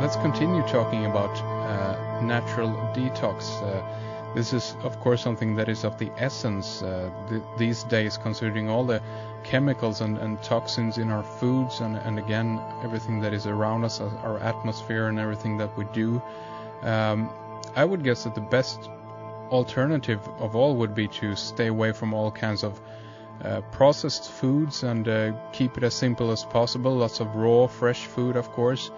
let's continue talking about natural detox. This is, of course, something that is of the essence these days, considering all the chemicals and toxins in our foods and again, everything that is around us, our atmosphere and everything that we do. I would guess that the best alternative of all would be to stay away from all kinds of processed foods and keep it as simple as possible. Lots of raw, fresh food, of course.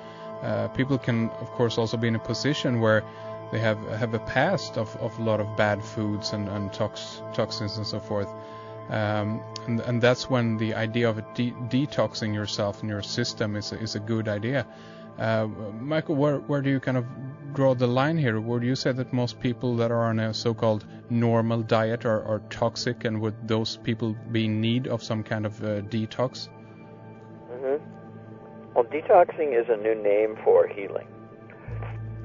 People can, of course, also be in a position where they have a past of a lot of bad foods and toxins and so forth. And that's when the idea of detoxing yourself and your system is a good idea. Michael, where do you kind of draw the line here? Would you say that most people that are on a so-called normal diet are toxic, and would those people be in need of some kind of detox? Mm-hmm. Well, detoxing is a new name for healing.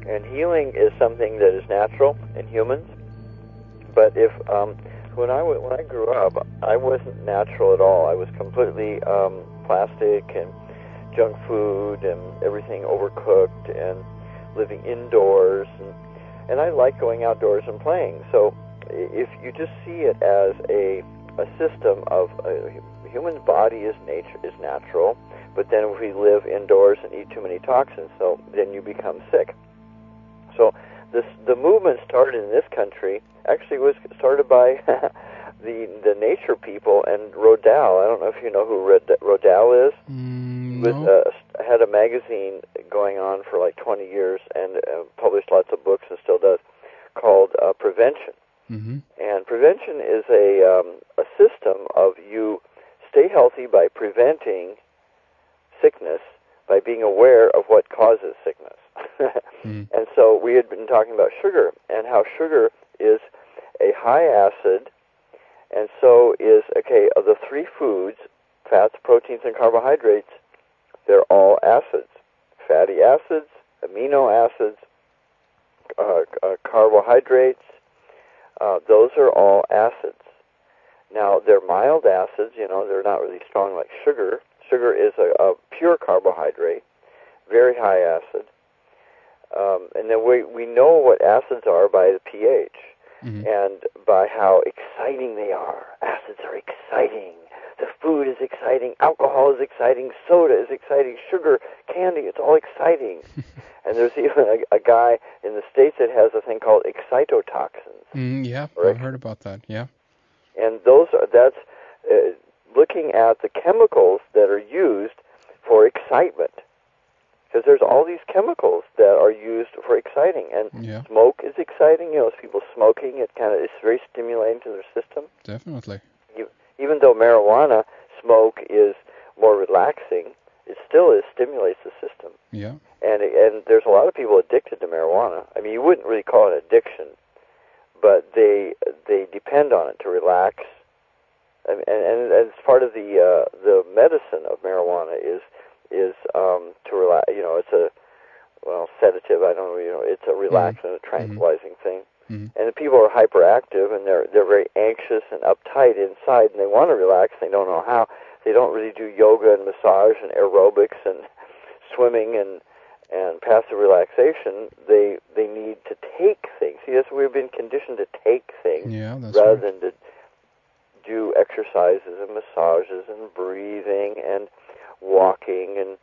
And healing is something that is natural in humans. But if when I grew up, I wasn't natural at all. I was completely plastic and junk food and everything overcooked and living indoors. And I like going outdoors and playing. So if you just see it as a system of a human body is natural, but then if we live indoors and eat too many toxins, so then you become sick. So the movement started in this country, actually was started by the nature people and Rodal. I don't know if you know who Rodal is. No. Had a magazine going on for like 20 years and published lots of books and still does, called Prevention. Mm-hmm. And prevention is a system of you stay healthy by preventing sickness, by being aware of what causes sickness. And so we had been talking about sugar and how sugar is a high acid, and so is, of the three foods, fats, proteins, and carbohydrates, they're all acids. Fatty acids, amino acids, carbohydrates, those are all acids. Now, they're mild acids, they're not really strong like sugar. Sugar is a pure carbohydrate, very high acid. And then we know what acids are by the pH and by how exciting they are. Acids are exciting. The food is exciting. Alcohol is exciting. Soda is exciting. Sugar, candy, it's all exciting. And there's even a guy in the States that has a thing called excitotoxins. Yeah, I've heard about that, yeah. And that's looking at the chemicals that are used for excitement. Because there's all these chemicals that are used for exciting. And smoke is exciting. People smoking, it's very stimulating to their system. Definitely. Even though marijuana smoke is more relaxing, it still stimulates the system. Yeah. And there's a lot of people addicted to marijuana. I mean, you wouldn't really call it addiction, but they depend on it to relax. And it's part of the medicine of marijuana is to relax. It's a sedative. I don't know. It's a relaxing, a tranquilizing thing. And the people are hyperactive and they're very anxious and uptight inside, and they want to relax. They don't know how. They don't really do yoga and massage and aerobics and swimming and passive relaxation. They need to take things. See, we've been conditioned to take things rather than to do exercises and massages and breathing and walking and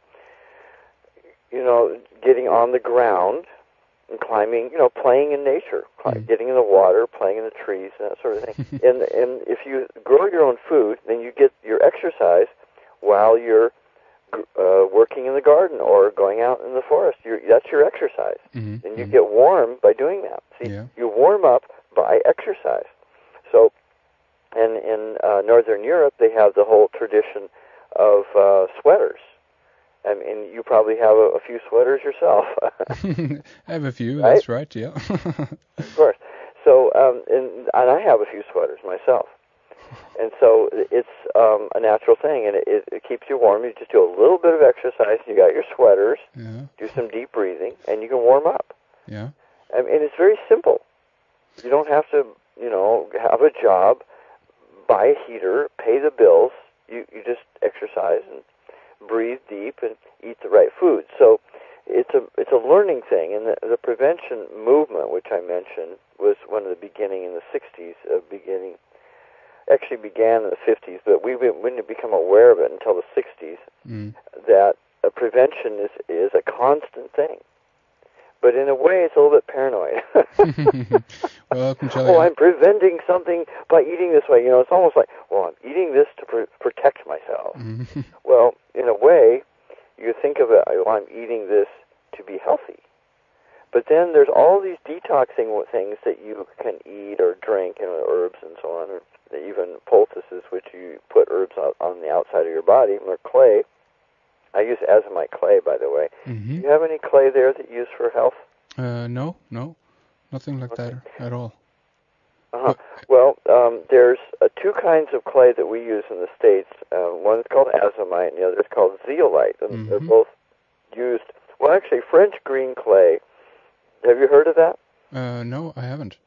getting on the ground and climbing, playing in nature, getting in the water, playing in the trees, and that sort of thing. and if you grow your own food, then you get your exercise while you're working in the garden or going out in the forest. That's your exercise. And you get warm by doing that. See, you warm up by exercise. So, and in Northern Europe, they have the whole tradition of sweaters. I mean, you probably have a few sweaters yourself. I have a few, right? That's right, yeah. Of course. So, and I have a few sweaters myself. And so it's a natural thing, and it keeps you warm. You just do a little bit of exercise, you got your sweaters, do some deep breathing, and you can warm up. Yeah. And it's very simple. You don't have to, have a job, buy a heater, pay the bills. You just exercise and breathe deep and eat the right food. So it's a learning thing, and the prevention movement, which I mentioned, was one of the beginning in the 60s. Actually began in the 50s, but we didn't become aware of it until the 60s. That prevention is a constant thing. But in a way, it's a little bit paranoid. Well, I can tell you. I'm preventing something by eating this way. It's almost like, I'm eating this to protect myself. Well, in a way, you think of it, I'm eating this to be healthy. But then there's all these detoxing things that you can eat or drink, herbs and so on, or even poultices, which you put herbs on the outside of your body, or clay. I use azomite clay, by the way. Do you have any clay there that you use for health? No, nothing like that at all. Well, there's two kinds of clay that we use in the States. One is called azomite, and the other is called zeolite, and they're both used. Well, actually, French green clay. Have you heard of that? No, I haven't.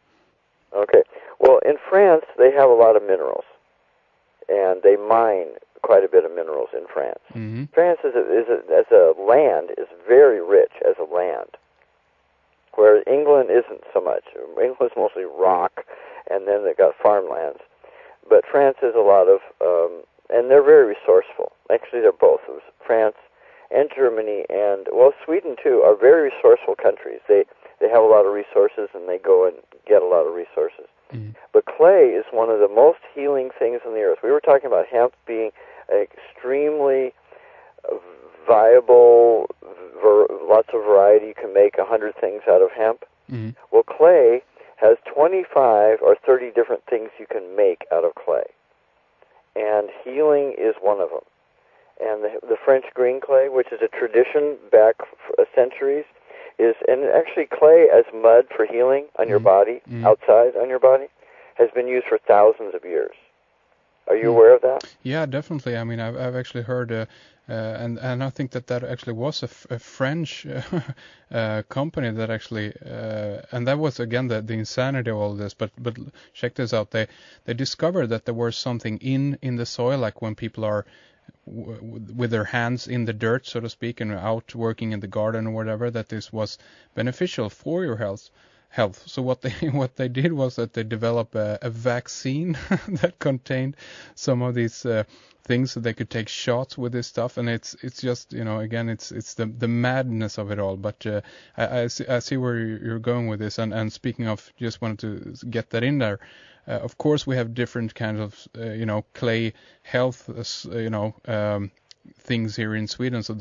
Okay. Well, in France, they have a lot of minerals, and they mine quite a bit of minerals in France. France as a land is very rich as a land, whereas England isn't so much. England's mostly rock, and then they've got farmlands. But France has a lot of, and they're very resourceful. Actually, they're both. France and Germany and, Sweden too, are very resourceful countries. They have a lot of resources, and they go and get a lot of resources. But clay is one of the most healing things on the earth. We were talking about hemp being extremely viable, lots of variety. You can make 100 things out of hemp. Well, clay has 25 or 30 different things you can make out of clay. And healing is one of them. And the French green clay, which is a tradition back centuries, and actually clay as mud for healing on your body, outside on your body, has been used for thousands of years. Are you aware of that? Yeah, definitely. I mean, I've actually heard, and I think that actually was a French company that actually, and that was again the insanity of all this. But check this out. They discovered that there was something in the soil, like when people are with their hands in the dirt, so to speak, and out working in the garden or whatever, that this was beneficial for your health. So what they did was that they developed a vaccine that contained some of these things, so they could take shots with this stuff, and it's just, again, it's the madness of it all. But I see where you're going with this, and speaking of, just wanted to get that in there. Of course, we have different kinds of clay health things here in Sweden. So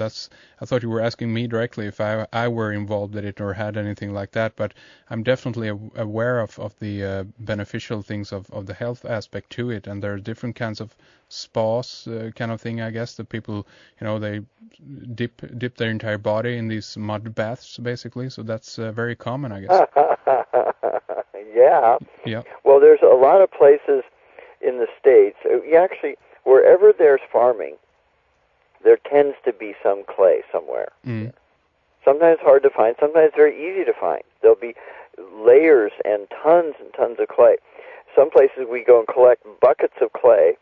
I thought you were asking me directly if I were involved in it or had anything like that. But I'm definitely aware of the beneficial things of the health aspect to it. And there are different kinds of spas kind of thing, I guess, that people, they dip their entire body in these mud baths, basically. So that's very common, I guess. Yeah. Well, there's a lot of places in the States. Actually, wherever there's farming, there tends to be some clay somewhere. Sometimes hard to find, sometimes very easy to find. There'll be layers and tons of clay. Some places we go and collect buckets of clay,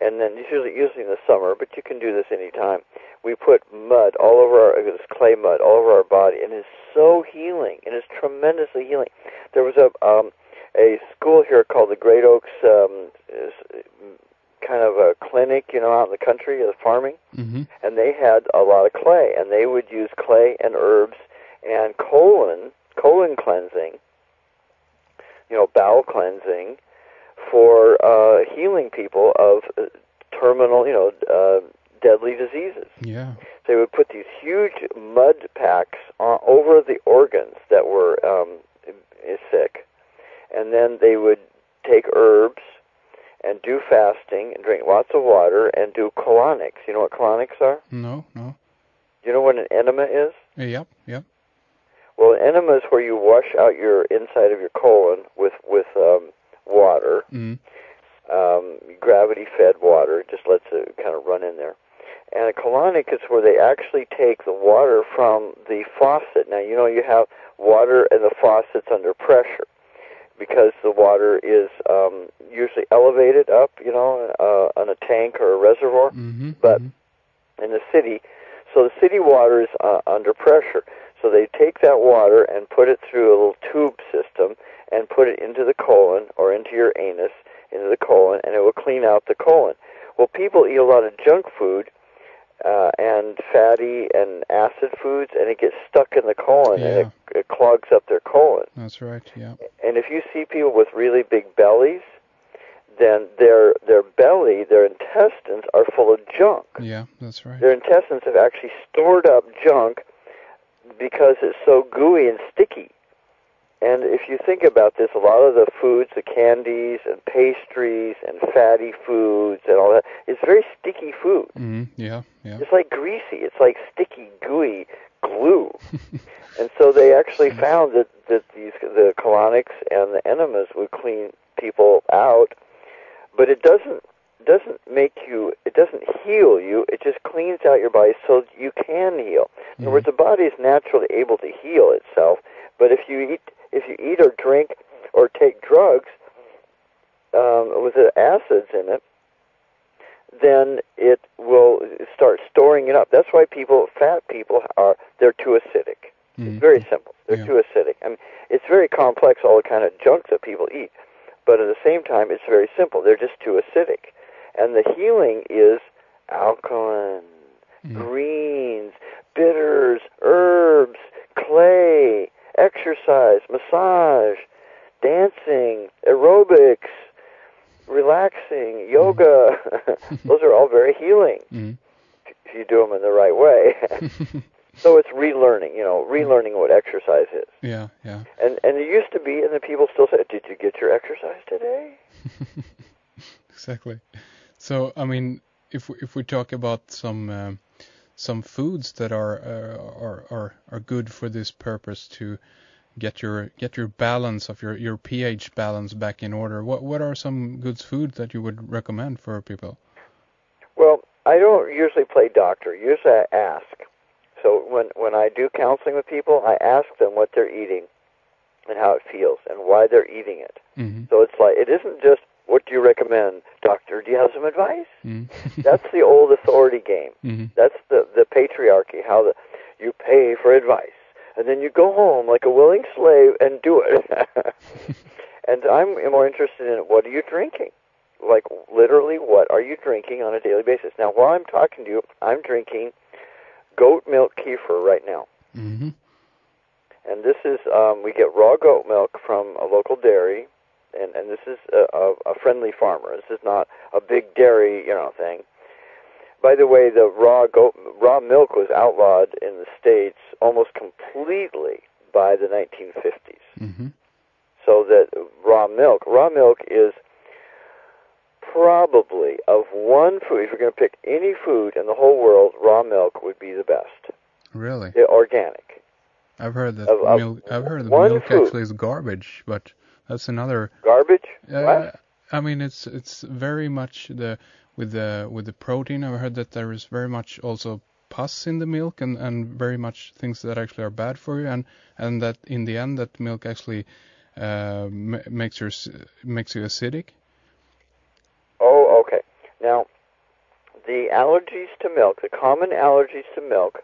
and then usually in the summer, but you can do this anytime. We put mud all over this clay mud all over our body, and it's so healing, and it's tremendously healing. There was a school here called the Great Oaks, kind of a clinic, out in the country of farming, and they had a lot of clay, and they would use clay and herbs and colon cleansing, bowel cleansing for healing people of terminal, deadly diseases. Yeah. So they would put these huge mud packs over the organs that were sick, and then they would take herbs and do fasting and drink lots of water and do colonics. You know what colonics are? No. You know what an enema is? Yep. Well, an enema is where you wash out your inside of your colon with water, gravity-fed water. It just lets it kind of run in there. And a colonic is where they actually take the water from the faucet. Now, you have water and the faucet's under pressure, because the water is usually elevated up, on a tank or a reservoir. But in the city, So the city water is under pressure. So they take that water and put it through a little tube system and put it into the colon or into your anus, into the colon, and it will clean out the colon. Well, people eat a lot of junk food and fatty and acid foods, and it gets stuck in the colon, and it clogs up their colon. That's right, yeah. And if you see people with really big bellies, then their belly, their intestines are full of junk. Yeah, that's right. Their intestines have actually stored up junk because it's so gooey and sticky. And if you think about this, a lot of the foods, the candies and pastries and fatty foods and all that, it's very sticky food. Yeah. It's like greasy. It's like sticky, gooey glue. And so they actually found that the colonics and the enemas would clean people out, but it doesn't heal you. It just cleans out your body so you can heal. In other words, the body is naturally able to heal itself, but if you eat or drink or take drugs with the acids in it, then it will start storing it up. That's why fat people they're too acidic. It's very simple. They're too acidic. I mean, it's very complex, all the kind of junk that people eat, but at the same time, it's very simple. They're just too acidic. And the healing is alkaline, greens, bitters, herbs, clay, exercise, massage, dancing, aerobics, relaxing, yoga. Those are all very healing if you do them in the right way. So it's relearning what exercise is. Yeah. And it used to be, and the people still say, "Did you get your exercise today?" Exactly. So, I mean, if we talk about some foods that are good for this purpose to get your balance of your pH balance back in order, what are some good foods that you would recommend for people? Well, I don't usually play doctor. Usually I ask. So when I do counseling with people, I ask them what they're eating and how it feels and why they're eating it. So it's like, it isn't just, what do you recommend, doctor? Do you have some advice? That's the old authority game. That's the patriarchy, how you pay for advice. And then you go home like a willing slave and do it. And I'm more interested in, what are you drinking? Like, literally, what are you drinking on a daily basis? Now, while I'm talking to you, I'm drinking goat milk kefir right now. And this is, we get raw goat milk from a local dairy, and this is a friendly farmer. This is not a big dairy, thing. By the way, the raw milk was outlawed in the States almost completely by the 1950s. So that raw milk is probably, of one food, if you're going to pick any food in the whole world, raw milk would be the best. Really? Organic. I've heard that milk actually is garbage, but that's another garbage. What? I mean, it's very much with the protein. I've heard that there is very much also pus in the milk, and very much things that actually are bad for you, and that in the end that milk actually makes you acidic. Oh, okay. Now, the allergies to milk, the common allergies to milk,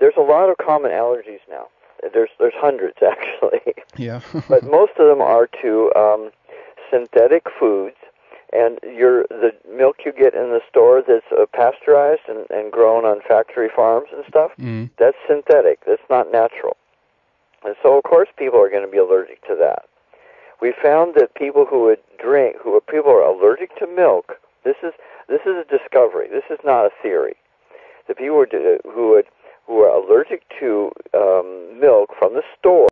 there's a lot of common allergies now. There's hundreds, actually. Yeah. But most of them are to synthetic foods, and the milk you get in the store that's pasteurized and grown on factory farms and stuff, that's synthetic. That's not natural. And so, of course, people are going to be allergic to that. We found that people who are allergic to milk, this is a discovery. This is not a theory. The people who are allergic to milk from the store